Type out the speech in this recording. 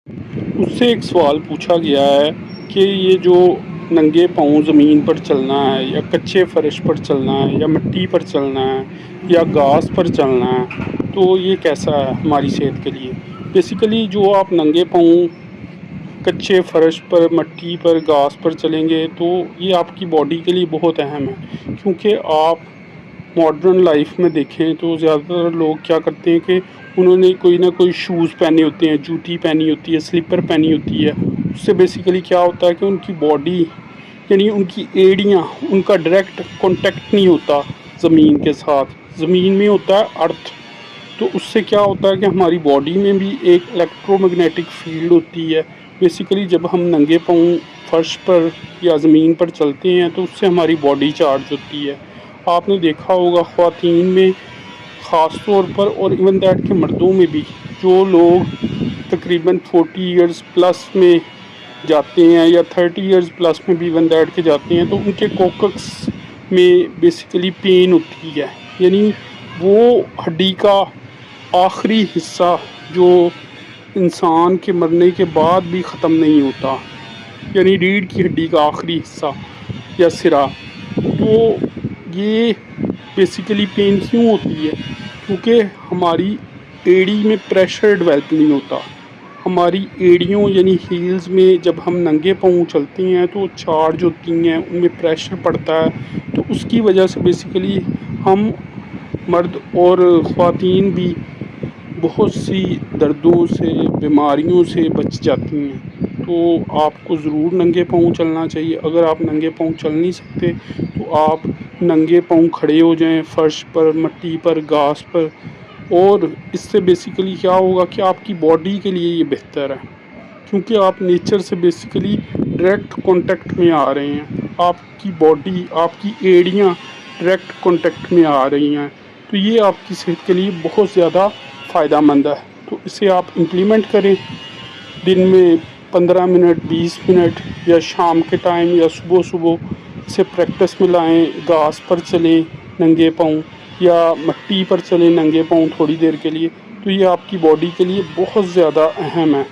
اس سے ایک سوال پوچھا گیا ہے کہ یہ جو ننگے پاؤں زمین پر چلنا ہے یا کچے فرش پر چلنا ہے یا مٹی پر چلنا ہے یا گھاس پر چلنا ہے تو یہ کیسا ہے ہماری صحت کے لیے۔ بیسیکلی جو آپ ننگے پاؤں کچے فرش پر مٹی پر گھاس پر چلیں گے تو یہ آپ کی باڈی کے لیے بہت اہم ہے، کیونکہ آپ ماڈرن لائف میں دیکھیں تو زیادہ تر لوگ کیا کرتے ہیں کہ انہوں نے کوئی نہ کوئی شوز پہنے ہوتے ہیں، جوتی پہنی ہوتی ہے، سلیپر پہنی ہوتی ہے۔ اس سے بیسیکلی کیا ہوتا ہے کہ ان کی باڈی یعنی ان کی ایڑیاں، ان کا ڈائریکٹ کانٹیکٹ نہیں ہوتا زمین کے ساتھ، زمین میں ہوتا ہے ارتھ۔ تو اس سے کیا ہوتا ہے کہ ہماری باڈی میں بھی ایک الیکٹرو میگنیٹک فیلڈ ہوتی ہے۔ بیسیکلی جب ہم ننگے پاؤں فرش پر یا زمین پر چلتے ہیں تو اس سے ہماری باڈی چارج ہوتی ہے۔ آپ نے دیکھا ہوگا خواتین میں خاص طور پر اور ایون دیٹ کے مردوں میں بھی، جو لوگ تقریباً 40 ایئرز پلس میں جاتے ہیں یا 30 ایئرز پلس میں بھی ایون دیٹ کے جاتے ہیں تو ان کے کوککس میں بیسیکلی پین ہوتی ہے، یعنی وہ ہڈی کا آخری حصہ جو انسان کے مرنے کے بعد بھی ختم نہیں ہوتا، یعنی ریڑھ کی ہڈی کا آخری حصہ یا سرا۔ تو یہ بیسیکلی پین کیوں ہوتی ہے؟ کیونکہ ہماری ایڑی میں پریشر ڈیولپ نہیں ہوتا۔ ہماری ایڑیوں یعنی ہیلز میں جب ہم ننگے پاؤں چلتے ہیں تو چارج ہوتی ہیں، ان میں پریشر پڑتا ہے، تو اس کی وجہ سے بیسیکلی ہم مرد اور خواتین بھی بہت سی دردوں سے، بیماریوں سے بچ جاتی ہیں۔ تو آپ کو ضرور ننگے پاؤں چلنا چاہیے۔ اگر آپ ننگے پاؤں چل نہیں سکتے تو آپ ننگے پاؤں کھڑے ہو جائیں فرش پر، مٹی پر، گھاس پر، اور اس سے بیسیکلی کیا ہوگا کہ آپ کی باڈی کے لیے یہ بہتر ہے، کیونکہ آپ نیچر سے بیسیکلی ڈائریکٹ کانٹیکٹ میں آ رہے ہیں، آپ کی باڈی، آپ کی ایڑیاں ڈائریکٹ کانٹیکٹ میں آ رہی ہیں، تو یہ آپ کی صحت کے لیے بہت زیادہ فائدہ مند ہے۔ تو اسے آپ امپلیمنٹ کریں، دن میں 15 منٹ، 20 منٹ، یا شام کے ٹائم یا صبح صبح اسے پریکٹس میں لائیں۔ گھاس پر چلیں ننگے پاؤں یا مٹی پر چلیں ننگے پاؤں تھوڑی دیر کے لیے، تو یہ آپ کی باڈی کے لیے بہت زیادہ اہم ہے۔